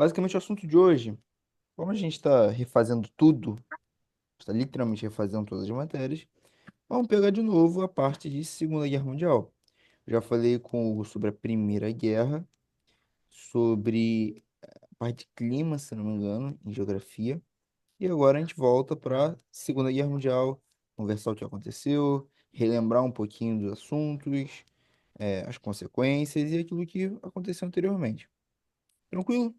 Basicamente, o assunto de hoje, como a gente está refazendo tudo, está literalmente refazendo todas as matérias, vamos pegar de novo a parte de Segunda Guerra Mundial. Já falei com o Hugo sobre a Primeira Guerra, sobre a parte de clima, se não me engano, em geografia. E agora a gente volta para a Segunda Guerra Mundial, conversar o que aconteceu, relembrar um pouquinho dos assuntos, as consequências e aquilo que aconteceu anteriormente. Tranquilo?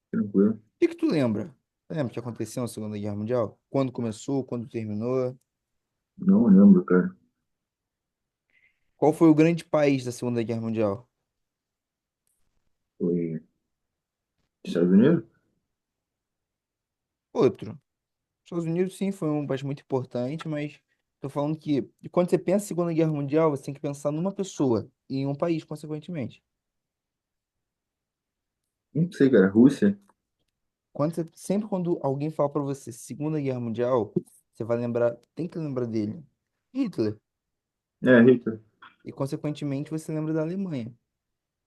Tranquilo. Que tu lembra? Lembra o que aconteceu na Segunda Guerra Mundial? Quando começou, quando terminou? Não lembro, cara. Qual foi o grande país da Segunda Guerra Mundial? Foi Estados Unidos? Outro. Estados Unidos, sim, foi um país muito importante, mas tô falando que quando você pensa em Segunda Guerra Mundial, você tem que pensar numa pessoa e em um país, consequentemente. Não sei, cara. Rússia? Sempre quando alguém fala pra você Segunda Guerra Mundial, você vai lembrar, tem que lembrar dele. Hitler. É, Hitler. E, consequentemente, você lembra da Alemanha.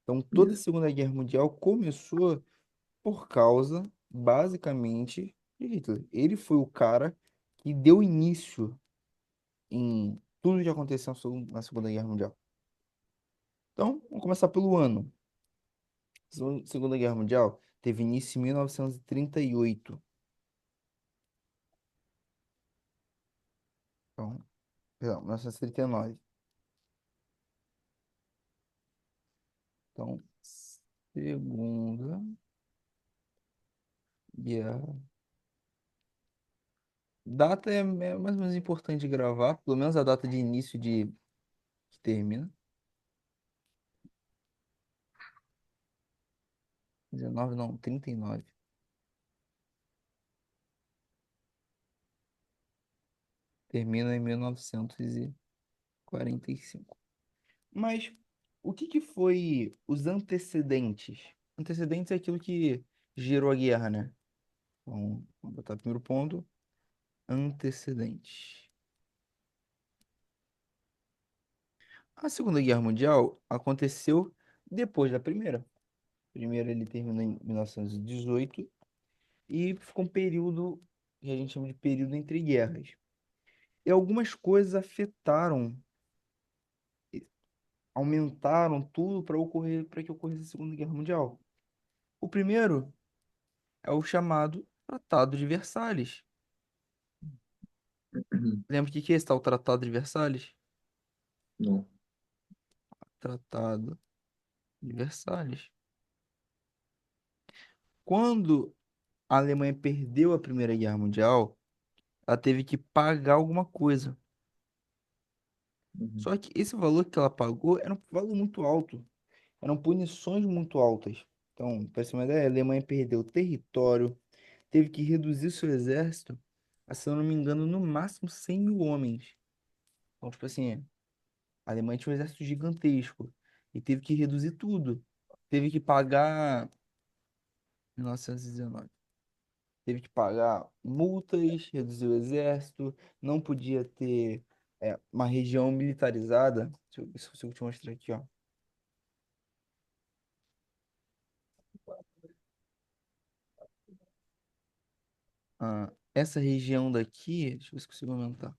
Então, toda a Isso. Segunda Guerra Mundial começou por causa, basicamente, de Hitler. Ele foi o cara que deu início em tudo que aconteceu na Segunda Guerra Mundial. Então, vamos começar pelo ano. Segunda Guerra Mundial teve início em 1938. Então, perdão, 1939. Então, Segunda Guerra. Data é mais ou menos importante de gravar, pelo menos a data de início de que termina. 19 não, 39. Termina em 1945. Mas o que que foi os antecedentes? Antecedentes é aquilo que gerou a guerra, né? Vamos botar o primeiro ponto. Antecedentes. A Segunda Guerra Mundial aconteceu depois da Primeira. A Primeira ele terminou em 1918 e ficou um período que a gente chama de período entre guerras. E algumas coisas afetaram, aumentaram tudo para que ocorresse a Segunda Guerra Mundial. O primeiro é o chamado Tratado de Versalhes. Lembra o que que é esse tal Tratado de Versalhes? Não. Tratado de Versalhes. Quando a Alemanha perdeu a Primeira Guerra Mundial, ela teve que pagar alguma coisa. Uhum. Só que esse valor que ela pagou era um valor muito alto. Eram punições muito altas. Então, para ter uma ideia, a Alemanha perdeu território, teve que reduzir seu exército a, se eu não me engano, no máximo 100 mil homens. Então, tipo assim, a Alemanha tinha um exército gigantesco e teve que reduzir tudo. Teve que pagar, 1919, teve que pagar multas, reduzir o exército, não podia ter uma região militarizada. Deixa eu ver se eu consigo te mostrar aqui, ó. Essa região daqui, deixa eu ver se eu consigo aumentar.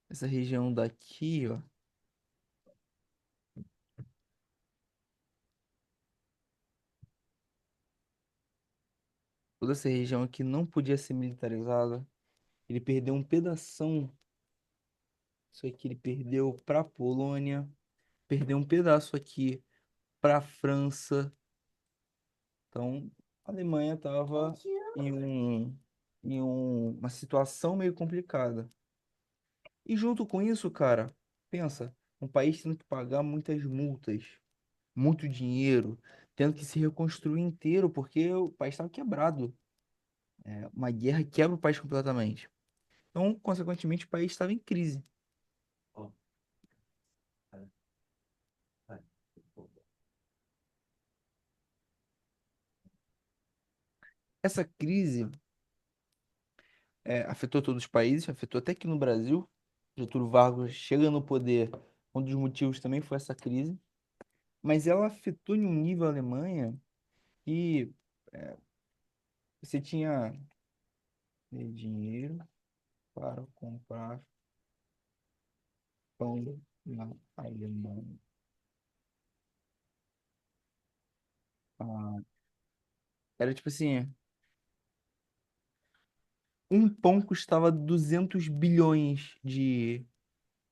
Essa região daqui, ó, toda essa região aqui não podia ser militarizada. Ele perdeu um pedação, isso aqui ele perdeu para a Polônia, perdeu um pedaço aqui para a França. Então, a Alemanha estava uma situação meio complicada. E junto com isso, cara, pensa, um país tendo que pagar muitas multas, muito dinheiro, tendo que se reconstruir inteiro porque o país estava quebrado. Uma guerra quebra o país completamente. Então, consequentemente, o país estava em crise. Essa crise afetou todos os países, afetou até aqui no Brasil. Getúlio Vargas chega no poder, um dos motivos também foi essa crise. mas ela afetou em um nível a Alemanha que você tinha dinheiro para comprar pão na Alemanha. Ah, era tipo assim, um pão custava 200 bilhões de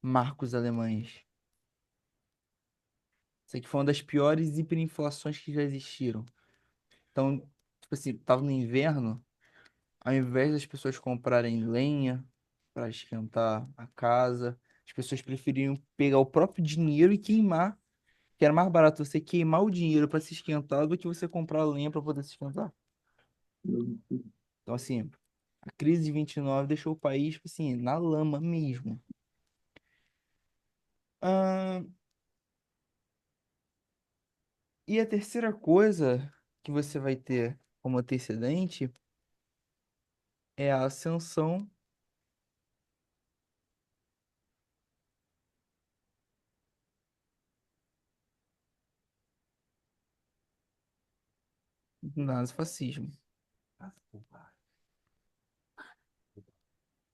marcos alemães. Isso aqui foi uma das piores hiperinflações que já existiram. Então, tipo assim, tava no inverno, ao invés das pessoas comprarem lenha para esquentar a casa, as pessoas preferiam pegar o próprio dinheiro e queimar, que era mais barato você queimar o dinheiro para se esquentar do que você comprar lenha para poder se esquentar. Então, assim, a crise de 29 deixou o país, tipo assim, na lama mesmo. Ah, e a terceira coisa que você vai ter como antecedente é a ascensão do nazifascismo.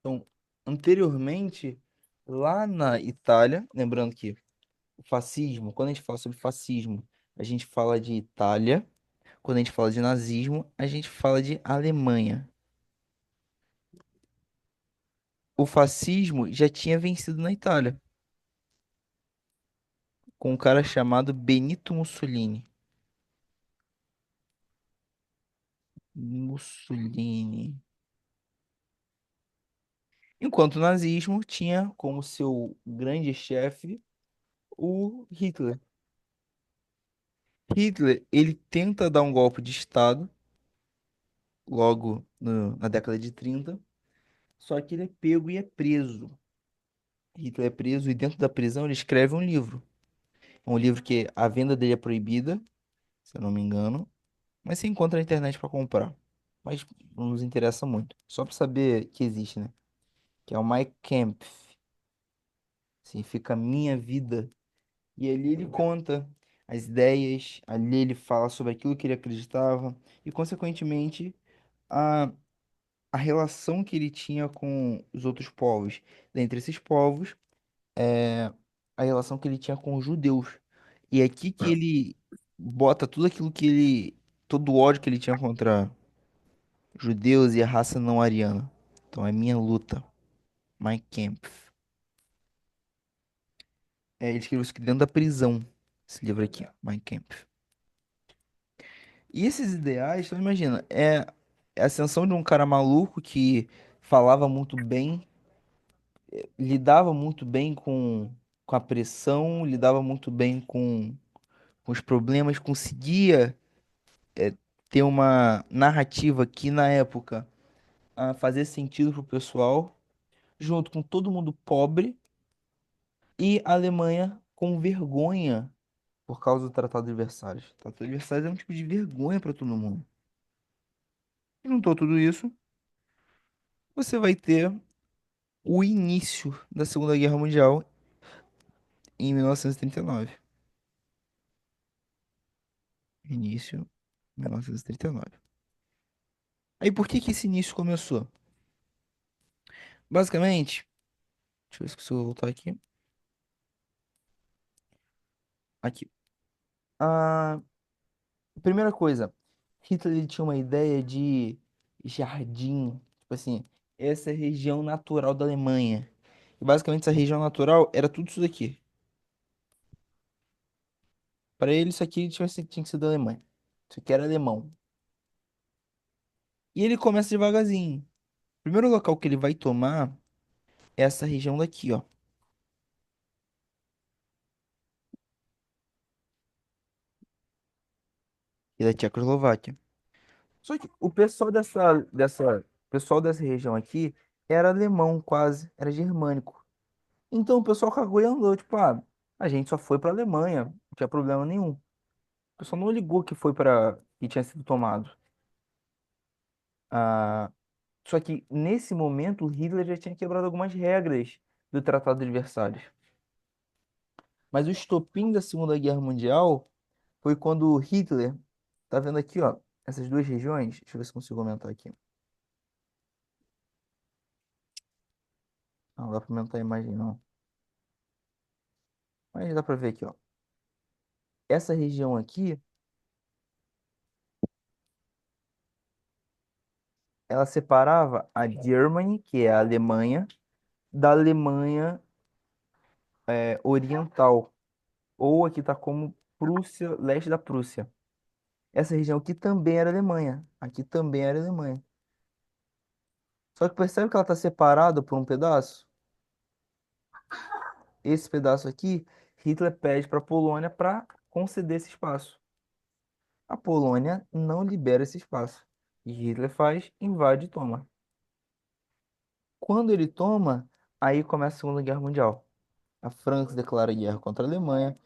Então, anteriormente, lá na Itália, lembrando que o fascismo, quando a gente fala sobre fascismo, a gente fala de Itália, quando a gente fala de nazismo, a gente fala de Alemanha. O fascismo já tinha vencido na Itália, com um cara chamado Benito Mussolini. Mussolini. Enquanto o nazismo tinha como seu grande chefe o Hitler. Hitler, ele tenta dar um golpe de Estado logo na década de 30, só que ele é pego e é preso. Hitler é preso e dentro da prisão ele escreve um livro. É um livro que a venda dele é proibida, se eu não me engano, mas você encontra na internet para comprar. Mas não nos interessa muito. Só para saber que existe, né? Que é o Mein Kampf. Significa minha vida. E ali ele conta as ideias, ali ele fala sobre aquilo que ele acreditava e, consequentemente, a, a relação que ele tinha com os outros povos. Dentre esses povos, é a relação que ele tinha com os judeus. E é aqui que ele bota tudo aquilo que ele, todo o ódio que ele tinha contra judeus e a raça não ariana. Então é minha luta, Mein Kampf. É, ele escreveu isso aqui dentro da prisão, esse livro aqui, Mein Kampf. E esses ideais, então imagina, é a ascensão de um cara maluco que falava muito bem, lidava muito bem com a pressão, lidava muito bem com os problemas, conseguia ter uma narrativa que na época fazia sentido pro pessoal, junto com todo mundo pobre e a Alemanha com vergonha por causa do Tratado de Versalhes. O Tratado de Versalhes é um tipo de vergonha para todo mundo. E juntou tudo isso, você vai ter o início da Segunda Guerra Mundial em 1939. Início 1939. Aí por que que esse início começou? Basicamente, deixa eu ver se eu vou voltar aqui. Aqui. A primeira coisa, Hitler ele tinha uma ideia de jardim, tipo assim, essa é a região natural da Alemanha. E basicamente essa região natural era tudo isso daqui. Para ele isso aqui tinha que ser da Alemanha. Isso aqui era alemão. E ele começa devagarzinho. O primeiro local que ele vai tomar é essa região daqui, ó, e da Tchecoslováquia. Só que o pessoal dessa região aqui era alemão quase, era germânico. Então o pessoal cagou e andou, tipo, a gente só foi pra Alemanha, não tinha problema nenhum. O pessoal não ligou que foi para que tinha sido tomado. Ah, só que nesse momento o Hitler já tinha quebrado algumas regras do Tratado de Versalhes. Mas o estopim da Segunda Guerra Mundial foi quando Hitler, tá vendo aqui, ó, essas duas regiões? Deixa eu ver se consigo aumentar aqui. Não dá pra aumentar a imagem, não. Mas dá pra ver aqui, ó. Essa região aqui, ela separava a Germany, que é a Alemanha, da Alemanha Oriental. Ou aqui tá como Prússia, leste da Prússia. Essa região aqui também era Alemanha. Aqui também era Alemanha. Só que percebe que ela está separada por um pedaço? Esse pedaço aqui, Hitler pede para a Polônia para conceder esse espaço. A Polônia não libera esse espaço. E Hitler faz, invade e toma. Quando ele toma, aí começa a Segunda Guerra Mundial. A França declara guerra contra a Alemanha,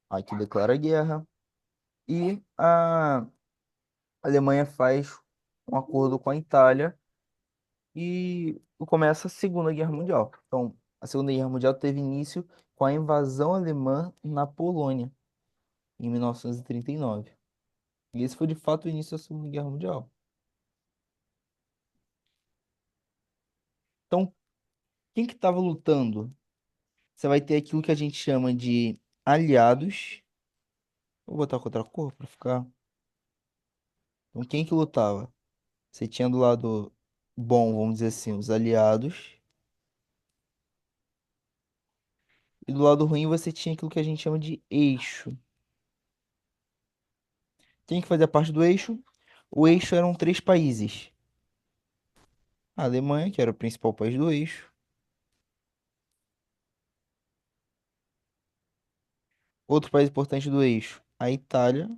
aqui declara guerra, e a Alemanha faz um acordo com a Itália e começa a Segunda Guerra Mundial. Então, a Segunda Guerra Mundial teve início com a invasão alemã na Polônia, em 1939. E esse foi de fato o início da Segunda Guerra Mundial. Então, quem que estava lutando? Você vai ter aquilo que a gente chama de aliados. Vou botar com outra cor para ficar. Então, quem que lutava? Você tinha do lado bom, vamos dizer assim, os aliados. E do lado ruim você tinha aquilo que a gente chama de eixo. Quem que fazia parte do eixo? O eixo eram três países. A Alemanha, que era o principal país do eixo. Outro país importante do eixo, a Itália.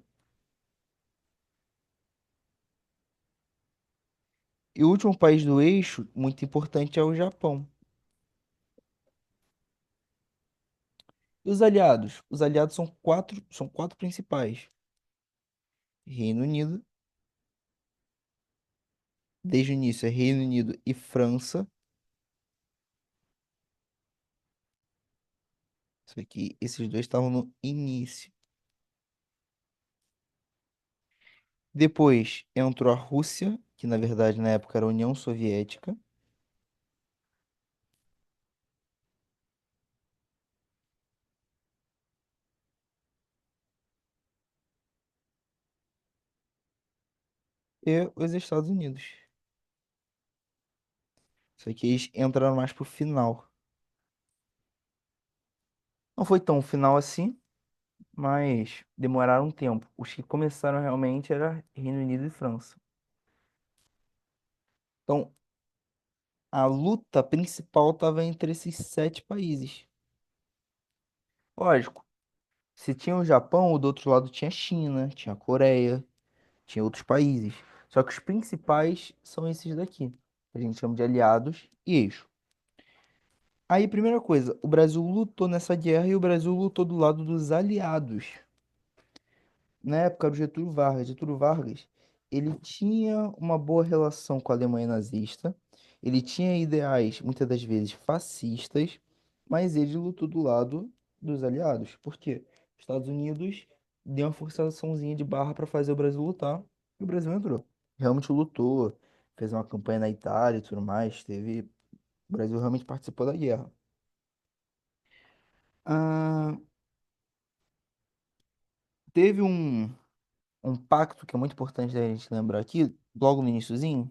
E o último país do eixo, muito importante, é o Japão. E os aliados? Os aliados são quatro principais. Reino Unido, desde o início é Reino Unido e França. Isso aqui, esses dois estavam no início. Depois entrou a Rússia, que na verdade na época era a União Soviética. E os Estados Unidos. Isso aqui eles entraram mais pro final. Não foi tão final assim, mas demoraram um tempo. Os que começaram realmente era Reino Unido e França. Então, a luta principal estava entre esses sete países. Lógico, se tinha o Japão, do outro lado tinha a China, tinha a Coreia, tinha outros países. Só que os principais são esses daqui, que a gente chama de aliados e eixo. Aí, primeira coisa, o Brasil lutou nessa guerra e o Brasil lutou do lado dos aliados. Na época do Getúlio Vargas. Getúlio Vargas, ele tinha uma boa relação com a Alemanha nazista, ele tinha ideais, muitas das vezes, fascistas, mas ele lutou do lado dos aliados. Por quê? Os Estados Unidos deu uma forçaçãozinha de barra para fazer o Brasil lutar, e o Brasil entrou. Realmente lutou, fez uma campanha na Itália e tudo mais, teve... O Brasil realmente participou da guerra. Ah, teve um pacto que é muito importante da gente lembrar aqui, logo no iniciozinho,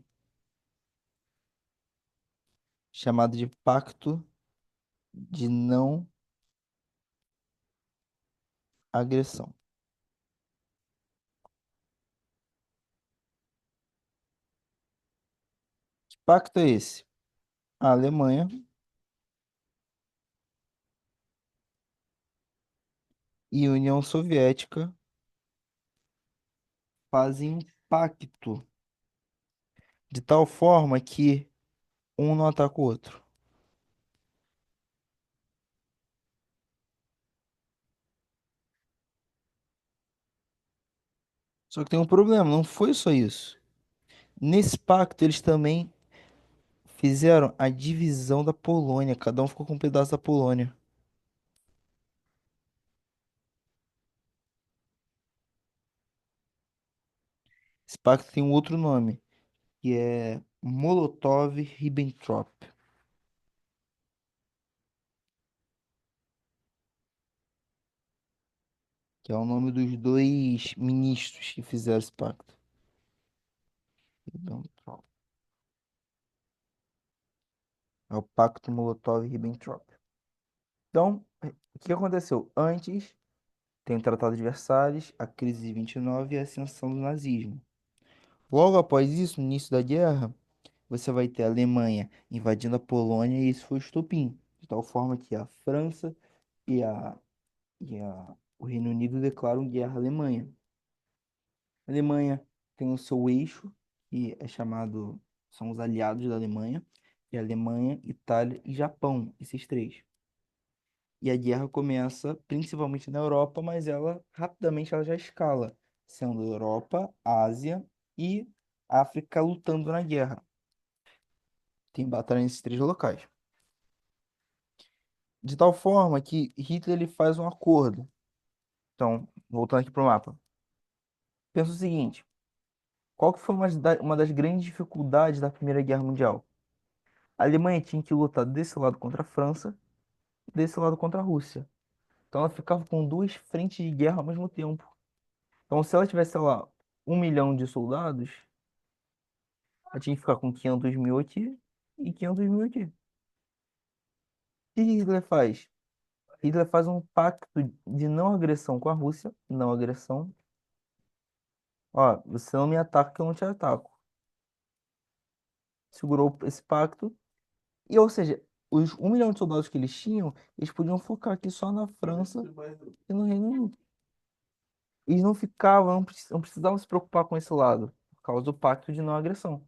chamado de Pacto de Não Agressão. Que pacto é esse? A Alemanha e a União Soviética fazem um pacto de tal forma que um não ataca o outro. Só que tem um problema, não foi só isso. Nesse pacto, eles também fizeram a divisão da Polônia. Cada um ficou com um pedaço da Polônia. Esse pacto tem um outro nome, que é Molotov-Ribbentrop, que é o nome dos dois ministros que fizeram esse pacto. Ribbentrop. É o Pacto Molotov-Ribbentrop. Então, o que aconteceu? Antes, tem o Tratado de Versalhes, a crise de 29 e a ascensão do nazismo. Logo após isso, no início da guerra, você vai ter a Alemanha invadindo a Polônia e isso foi o estopim, de tal forma que a França e, o Reino Unido declaram guerra à Alemanha. A Alemanha tem o seu eixo, que é chamado, são os aliados da Alemanha, que é Alemanha, Itália e Japão, esses três. E a guerra começa principalmente na Europa, mas ela rapidamente ela já escala, sendo Europa, Ásia e África lutando na guerra. Tem batalha nesses três locais. De tal forma que Hitler ele faz um acordo. Então, voltando aqui para o mapa. Pensa o seguinte, qual que foi uma das grandes dificuldades da Primeira Guerra Mundial? A Alemanha tinha que lutar desse lado contra a França, desse lado contra a Rússia. Então ela ficava com duas frentes de guerra ao mesmo tempo. Então se ela tivesse, sei lá, 1 milhão de soldados, ela tinha que ficar com 500 mil aqui e 500 mil aqui. O que Hitler faz? Hitler faz um pacto de não agressão com a Rússia, não agressão. Ó, você não me ataca que eu não te ataco. Segurou esse pacto. E, ou seja, os 1 milhão de soldados que eles tinham, eles podiam focar aqui só na França e no Reino Unido. Eles não ficavam, não precisavam se preocupar com esse lado, por causa do pacto de não agressão.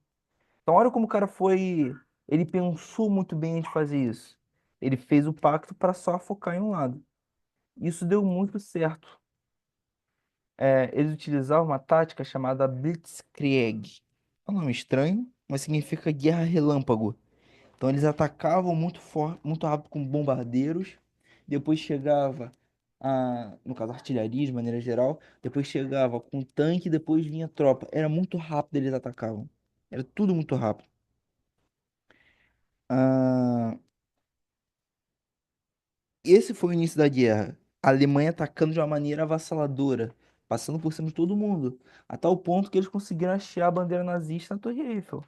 Então, olha como o cara foi. Ele pensou muito bem antes de fazer isso. Ele fez o pacto para só focar em um lado. Isso deu muito certo. Eles utilizavam uma tática chamada Blitzkrieg. É um nome estranho, mas significa guerra relâmpago. Então eles atacavam muito forte, muito rápido com bombardeiros. Depois chegava no caso, artilharia de maneira geral. Depois chegava com tanque, depois vinha tropa. Era muito rápido eles atacavam. Era tudo muito rápido. Ah, esse foi o início da guerra. A Alemanha atacando de uma maneira avassaladora, passando por cima de todo mundo, a tal ponto que eles conseguiram hastear a bandeira nazista na Torre Eiffel.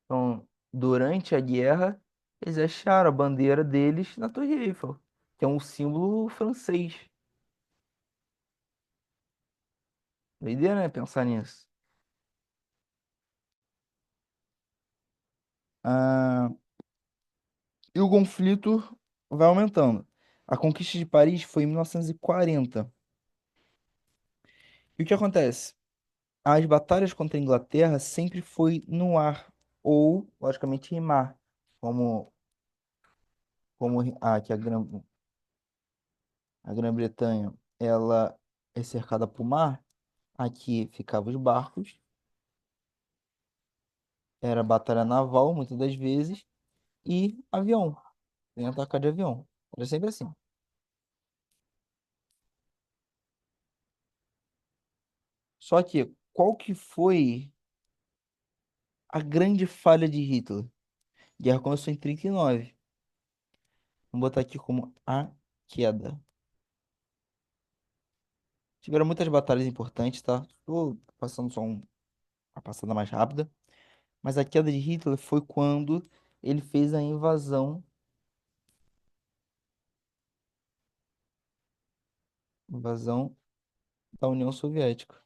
Então, durante a guerra, eles acharam a bandeira deles na Torre Eiffel, que é um símbolo francês. Doideira, né? Pensar nisso. Ah, e o conflito vai aumentando. A conquista de Paris foi em 1940. E o que acontece? As batalhas contra a Inglaterra sempre foi no ar, ou, logicamente, em mar. Como, que a Grã-Bretanha ela é cercada por mar, aqui ficavam os barcos. Era batalha naval, muitas das vezes, e avião. Tem ataque de avião. Era sempre assim. Só que, qual que foi a grande falha de Hitler? A guerra começou em 39. Vamos botar aqui como a queda. Tiveram muitas batalhas importantes, tá? Estou passando só uma passada mais rápida. Mas a queda de Hitler foi quando ele fez a invasão da União Soviética.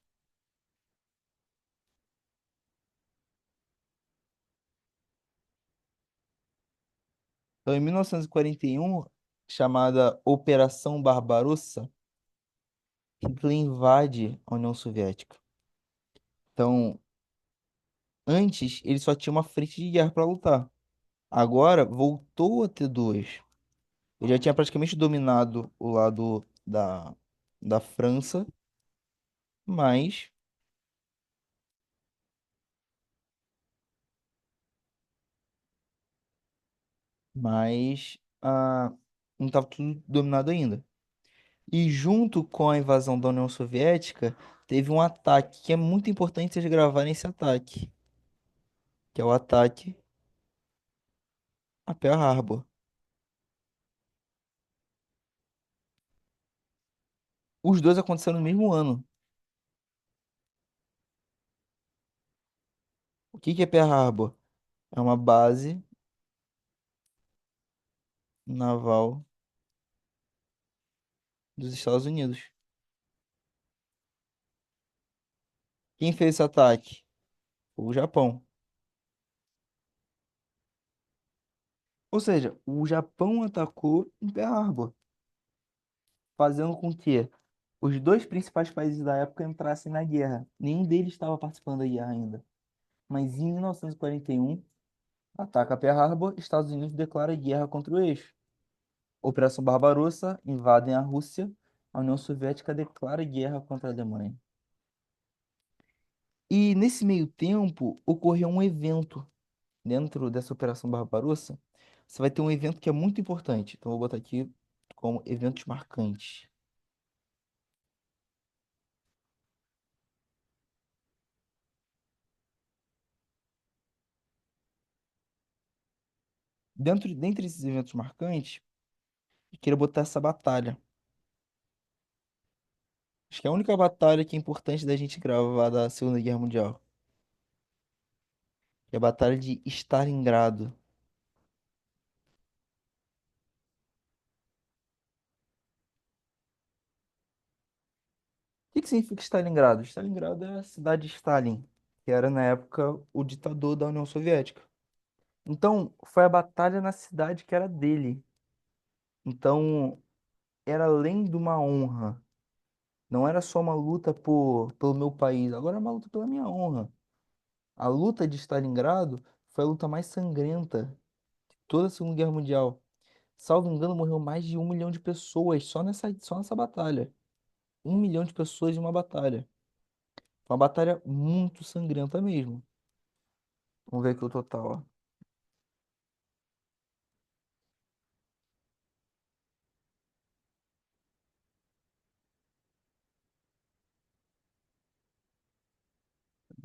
Então, em 1941, chamada Operação Barbarossa, Hitler invade a União Soviética. Então, antes, ele só tinha uma frente de guerra para lutar. Agora, voltou a ter duas. Ele já tinha praticamente dominado o lado da França, mas mas não estava tudo dominado ainda. E junto com a invasão da União Soviética, teve um ataque que é muito importante vocês gravarem esse ataque, que é o ataque a Pearl Harbor. Os dois aconteceram no mesmo ano. O que que é Pearl Harbor? É uma base naval dos Estados Unidos. Quem fez esse ataque? O Japão. Ou seja, o Japão atacou em Pearl Harbor, fazendo com que os dois principais países da época entrassem na guerra. Nenhum deles estava participando da guerra ainda. Mas em 1941, ataca Pearl Harbor, Estados Unidos declara guerra contra o eixo. Operação Barbarossa, invadem a Rússia, a União Soviética declara guerra contra a Alemanha. E nesse meio tempo, ocorreu um evento dentro dessa Operação Barbarossa. Você vai ter um evento que é muito importante. Então, eu vou botar aqui como eventos marcantes. Dentre esses eventos marcantes, eu queria botar essa batalha. Acho que é a única batalha que é importante da gente gravar da Segunda Guerra Mundial, que é a Batalha de Stalingrado. O que significa Stalingrado? Stalingrado é a cidade de Stalin, que era na época o ditador da União Soviética. Então, foi a batalha na cidade que era dele. Então, era além de uma honra. Não era só uma luta pelo meu país, agora é uma luta pela minha honra. A luta de Stalingrado foi a luta mais sangrenta de toda a Segunda Guerra Mundial. Salvo engano, morreu mais de 1 milhão de pessoas só nessa batalha. 1 milhão de pessoas em uma batalha. Foi uma batalha muito sangrenta mesmo. Vamos ver aqui o total, ó.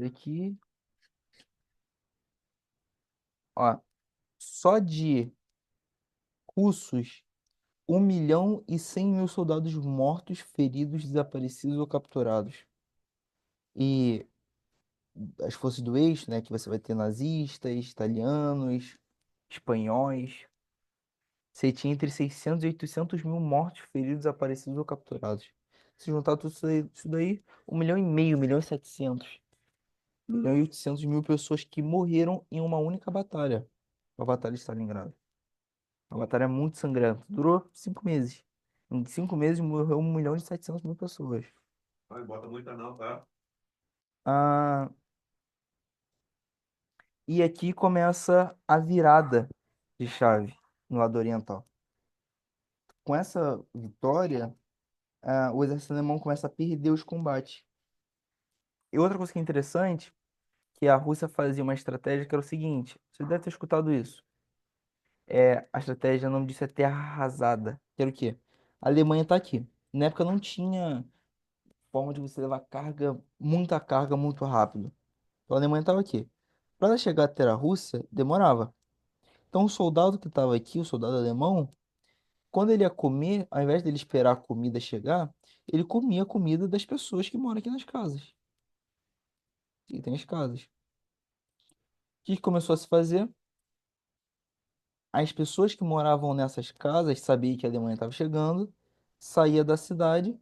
Aqui, ó, só de russos, 1.100.000 soldados mortos, feridos, desaparecidos ou capturados. E as forças do eixo, né, que você vai ter nazistas, italianos, espanhóis. Você tinha entre 600 e 800 mil mortos, feridos, desaparecidos ou capturados. Se juntar tudo isso daí, 1,5 milhão, 1,7 milhão. 1,8 milhão pessoas que morreram em uma única batalha. A Batalha de Stalingrado. Uma batalha muito sangrenta. Durou 5 meses. Em 5 meses morreu 1,7 milhão pessoas. Não bota muita não, tá? Ah, e aqui começa a virada de chave no lado oriental. Com essa vitória, o exército alemão começa a perder os combates. E outra coisa que é interessante, que a Rússia fazia uma estratégia que era o seguinte, você deve ter escutado isso. A estratégia, o nome disso é terra arrasada. Que era o quê? A Alemanha está aqui. Na época não tinha forma de você levar muita carga, muito rápido. Então a Alemanha estava aqui. Para ela chegar até a Rússia, demorava. Então o soldado que estava aqui, o soldado alemão, quando ele ia comer, ao invés dele esperar a comida chegar, ele comia a comida das pessoas que moram aqui nas casas. E tem as casas. O que começou a se fazer? As pessoas que moravam nessas casas sabiam que a Alemanha estava chegando, saía da cidade,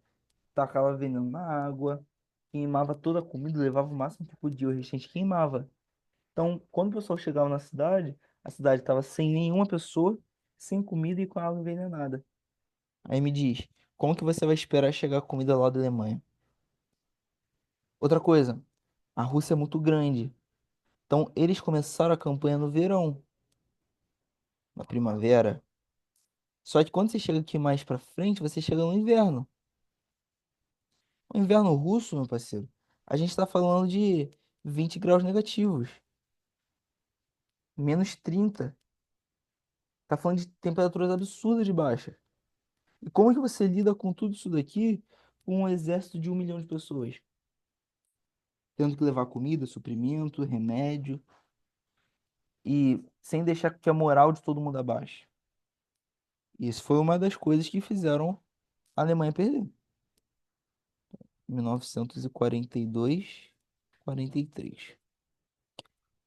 tacava veneno na água, queimava toda a comida, levava o máximo que podia, o restante queimava. Então, quando o pessoal chegava na cidade, a cidade estava sem nenhuma pessoa, sem comida e com água envenenada. Aí me diz, como que você vai esperar chegar a comida lá da Alemanha? Outra coisa, a Rússia é muito grande. Então, eles começaram a campanha no verão, na primavera. Só que quando você chega aqui mais pra frente, você chega no inverno. O inverno russo, meu parceiro, a gente tá falando de 20 graus negativos, -30. Tá falando de temperaturas absurdas de baixa. E como que você lida com tudo isso daqui com um exército de 1 milhão de pessoas? Tendo que levar comida, suprimento, remédio e sem deixar que a moral de todo mundo abaixe. Isso foi uma das coisas que fizeram a Alemanha perder. 1942, 43.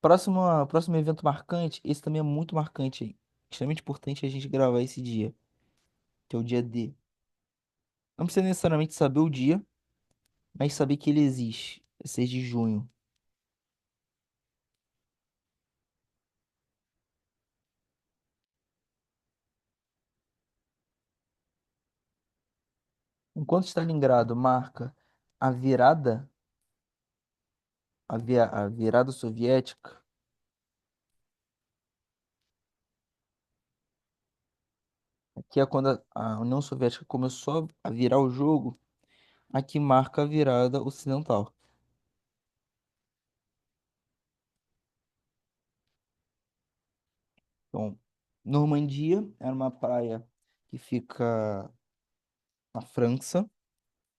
Próximo evento marcante, esse também é muito marcante, hein? Extremamente importante a gente gravar esse dia, que é o dia D. Não precisa necessariamente saber o dia, mas saber que ele existe. É 6 de junho. Enquanto Stalingrado marca a virada, a virada soviética, que é quando a União Soviética começou a virar o jogo, aqui marca a virada ocidental. Então, Normandia era uma praia que fica na França,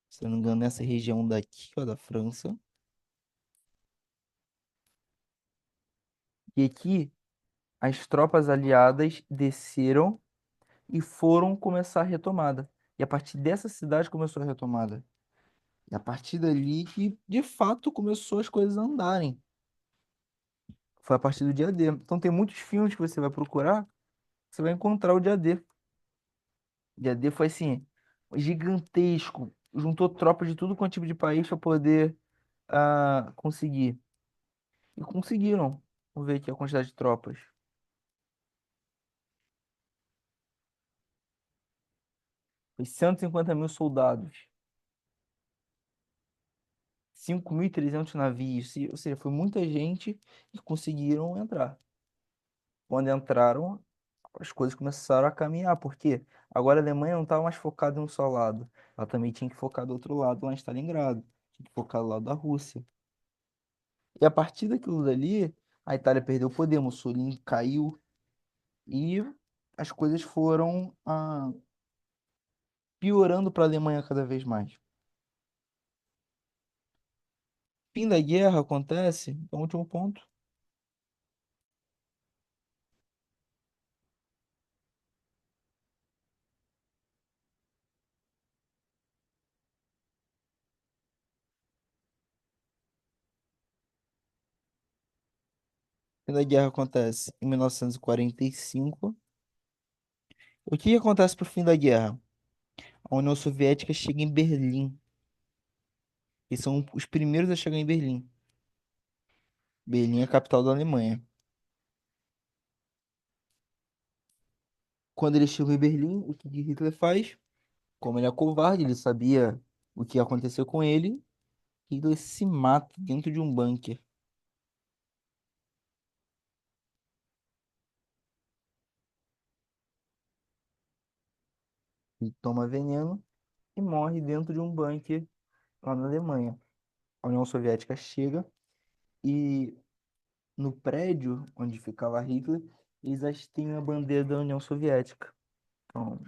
se eu não me engano, nessa região daqui, ó, da França. E aqui as tropas aliadas desceram e foram começar a retomada. E a partir dessa cidade começou a retomada. E a partir dali que, de fato, começou as coisas a andarem. Foi a partir do dia D. Então tem muitos filmes que você vai procurar, você vai encontrar o dia D. O dia D foi assim, gigantesco. Juntou tropas de tudo quanto é tipo de país para poder conseguir. E conseguiram. Vamos ver aqui a quantidade de tropas. Foi 150 mil soldados, 5.300 navios. Ou seja, foi muita gente e conseguiram entrar. Quando entraram, as coisas começaram a caminhar, porque agora a Alemanha não estava mais focada em um só lado. Ela também tinha que focar do outro lado, lá em Stalingrado. Tinha que focar do lado da Rússia. E a partir daquilo dali, a Itália perdeu o poder, Mussolini caiu e as coisas foram piorando para a Alemanha cada vez mais. Fim da guerra acontece, então, último ponto. Fim da guerra acontece em 1945. O que acontece pro fim da guerra? A União Soviética chega em Berlim. E são os primeiros a chegar em Berlim. Berlim é a capital da Alemanha. Quando eles chegam em Berlim, o que Hitler faz? Como ele é covarde, ele sabia o que ia acontecer com ele. Hitler se mata dentro de um bunker. Ele toma veneno e morre dentro de um bunker lá na Alemanha. A União Soviética chega e no prédio onde ficava Hitler, eles têm a bandeira da União Soviética. Então,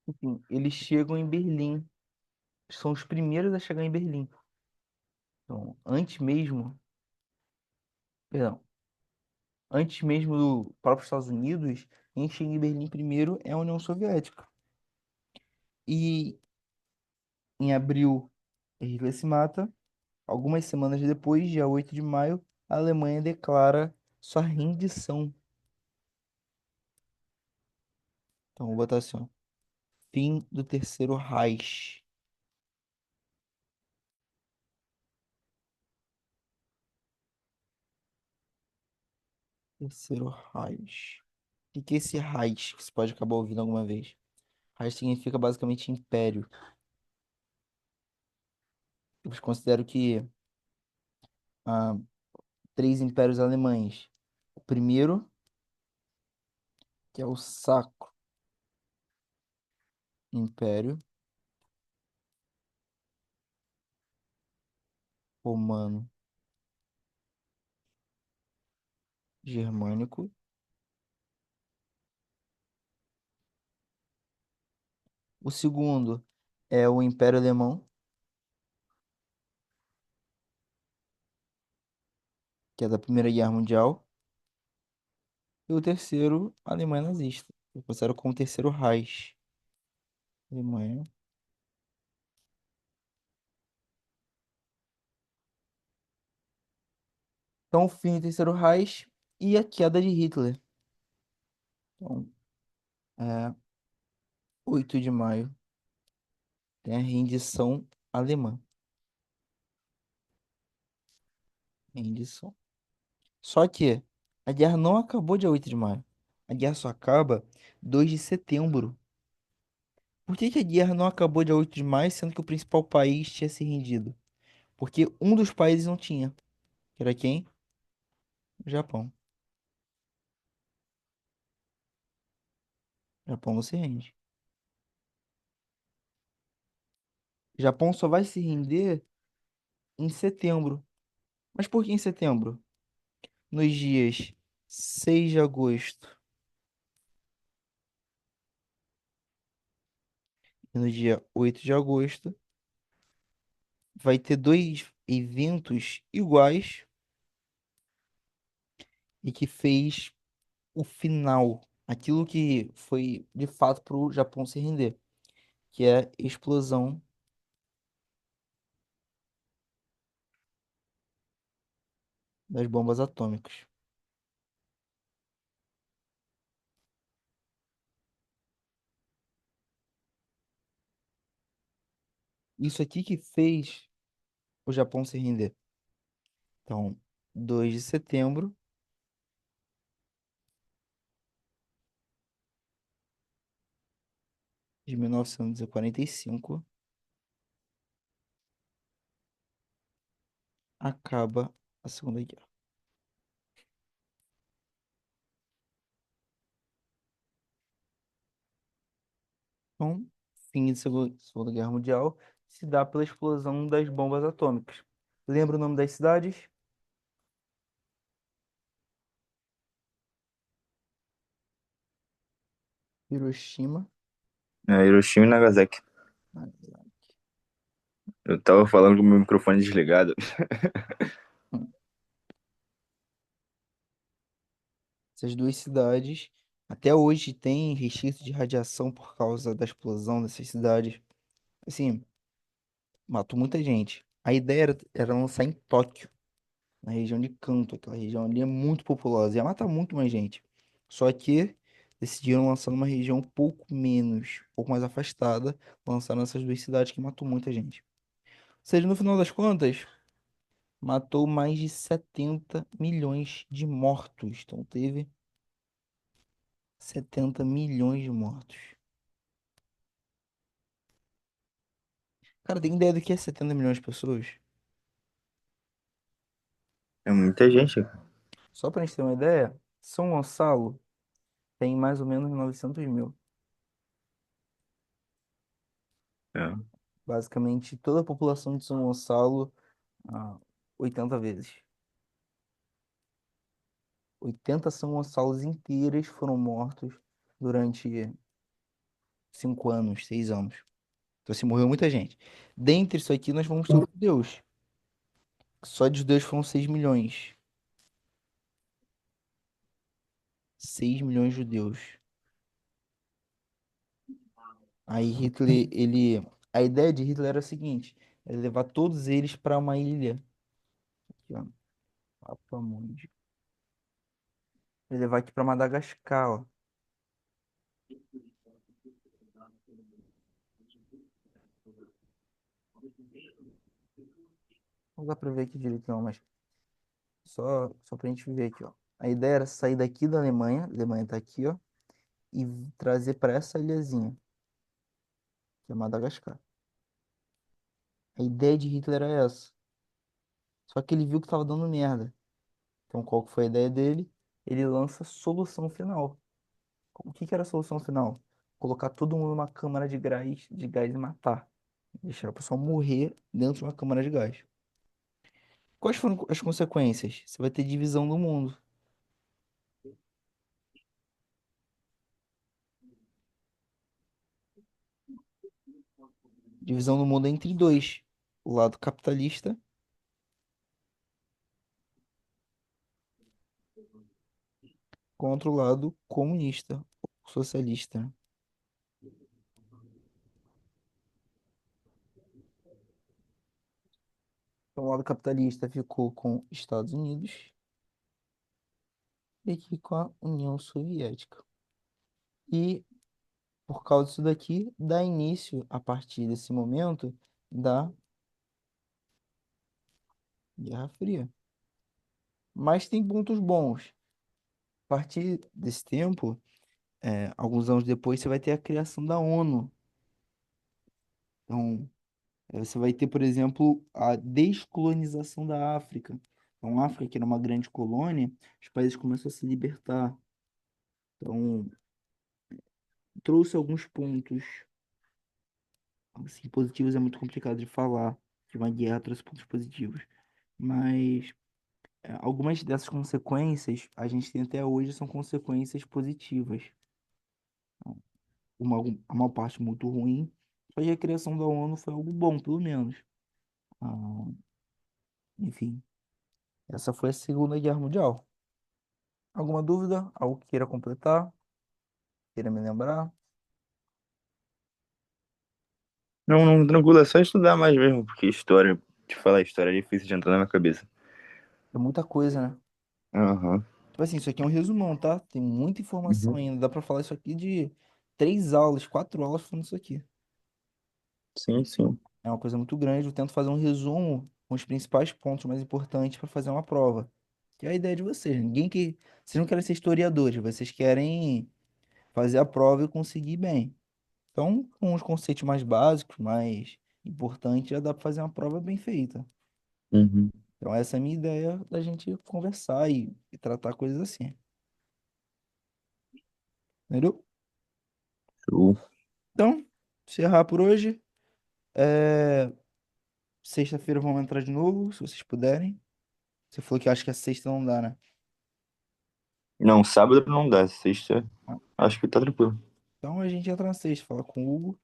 enfim, eles chegam em Berlim. São os primeiros a chegar em Berlim. Então, perdão, antes mesmo do próprio Estados Unidos, quem chega em Berlim primeiro é a União Soviética. E em abril, Hitler se mata. Algumas semanas depois, dia 8 de maio, a Alemanha declara sua rendição. Então, vou botar assim, ó, fim do Terceiro Reich. Terceiro Reich. O que é esse Reich que você pode acabar ouvindo alguma vez? Reich significa basicamente império. Eu considero que três impérios alemães. O primeiro, que é o Sacro Império Romano Germânico. O segundo é o Império Alemão, que é da Primeira Guerra Mundial. E o terceiro, a Alemanha nazista. Eu considero como o terceiro Reich. Alemanha. Então, o fim do terceiro Reich e a queda de Hitler. Então, é 8 de maio tem a rendição alemã. Rendição. Só que a guerra não acabou dia 8 de maio. A guerra só acaba 2 de setembro. Por que que a guerra não acabou dia 8 de maio, sendo que o principal país tinha se rendido? Porque um dos países não tinha. Que era quem? O Japão. O Japão não se rende. O Japão só vai se render em setembro. Mas por que em setembro? Nos dias 6 de agosto e no dia 8 de agosto, vai ter dois eventos iguais e que fez o final, aquilo que foi de fato para o Japão se render, que é a explosão das bombas atômicas. Isso aqui que fez o Japão se render. Então, 2 de setembro de 1945, acaba a Segunda Guerra. Então, fim da Segunda Guerra Mundial se dá pela explosão das bombas atômicas. Lembra o nome das cidades? Hiroshima. É, Hiroshima e Nagasaki. Eu tava falando com o meu microfone desligado. Essas duas cidades, até hoje, têm resquício de radiação por causa da explosão dessas cidades. Assim, matou muita gente. A ideia era lançar em Tóquio, na região de Kanto. Aquela região ali é muito populosa, ia matar muito mais gente. Só que decidiram lançar numa região um pouco menos, um pouco mais afastada, lançaram essas duas cidades que matou muita gente. Ou seja, no final das contas, matou mais de 70 milhões de mortos. Então teve 70 milhões de mortos. Cara, tem ideia do que é 70 milhões de pessoas? É muita gente. Só pra gente ter uma ideia, São Gonçalo tem mais ou menos 900 mil. É. Basicamente, toda a população de São Gonçalo, ah, 80 vezes. 80 São Gonçalos inteiras foram mortos durante 5 anos, 6 anos. Então, assim, morreu muita gente. Dentre isso aqui, nós vamos ter os judeus. Só de judeus foram 6 milhões. 6 milhões de judeus. Aí Hitler, ele... A ideia de Hitler era a seguinte, é levar todos eles para uma ilha. Aqui, ó. Papua Mundi. Ele levar aqui para Madagascar, ó. Não dá pra ver aqui direito não, mas só pra gente ver aqui, ó. A ideia era sair daqui da Alemanha, a Alemanha tá aqui, ó, e trazer para essa ilhazinha, que é Madagascar. A ideia de Hitler era essa. Só que ele viu que tava dando merda. Então, qual que foi a ideia dele? Ele lança a solução final. O que que era a solução final? Colocar todo mundo numa câmara de gás e matar. Deixar o pessoal morrer dentro de uma câmara de gás. Quais foram as consequências? Você vai ter divisão do mundo. Divisão do mundo entre dois. O lado capitalista contra o lado comunista, socialista. Então, o lado capitalista ficou com Estados Unidos e aqui com a União Soviética. E, por causa disso daqui, dá início, a partir desse momento, da Guerra Fria. Mas tem pontos bons. A partir desse tempo, alguns anos depois, você vai ter a criação da ONU. Então, você vai ter, por exemplo, a descolonização da África. Então, a África, que era uma grande colônia, os países começam a se libertar. Então, trouxe alguns pontos, assim, positivos é muito complicado de falar, que uma guerra trouxe pontos positivos. Mas algumas dessas consequências, a gente tem até hoje, são consequências positivas. A maior parte muito ruim, mas a criação da ONU foi algo bom, pelo menos. Ah, enfim, essa foi a Segunda Guerra Mundial. Alguma dúvida? Algo que queira completar? Queira me lembrar? Não, não, tranquilo, é só estudar mais mesmo, porque história, te falar, história é difícil de entrar na minha cabeça. É muita coisa, né? Aham. Tipo assim, isso aqui é um resumão, tá? Tem muita informação Uhum. ainda. Dá pra falar isso aqui de 3 aulas, 4 aulas falando isso aqui. Sim, sim. É uma coisa muito grande. Eu tento fazer um resumo com os principais pontos mais importantes para fazer uma prova. Que é a ideia de vocês. Ninguém que. Vocês não querem ser historiadores, vocês querem fazer a prova e conseguir bem. Então, com os conceitos mais básicos, mais importantes, já dá para fazer uma prova bem feita. Uhum. Então, essa é a minha ideia da gente conversar e tratar coisas assim. Entendeu? Show. Então, encerrar por hoje. É, Sexta-feira vamos entrar de novo, se vocês puderem. Você falou que acha que a sexta não dá, né? Não, sábado não dá, sexta Ah, acho que tá tranquilo. então a gente entra na sexta, fala com o Hugo.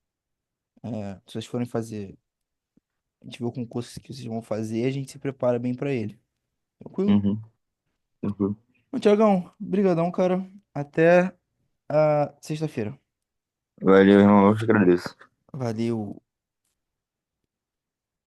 Se vocês forem fazer, a gente vê o concurso que vocês vão fazer, a gente se prepara bem pra ele. Tranquilo? Uhum. Tranquilo. Bom, Tiagão, brigadão, cara. Até a sexta-feira. Valeu, irmão, eu te agradeço. Valeu.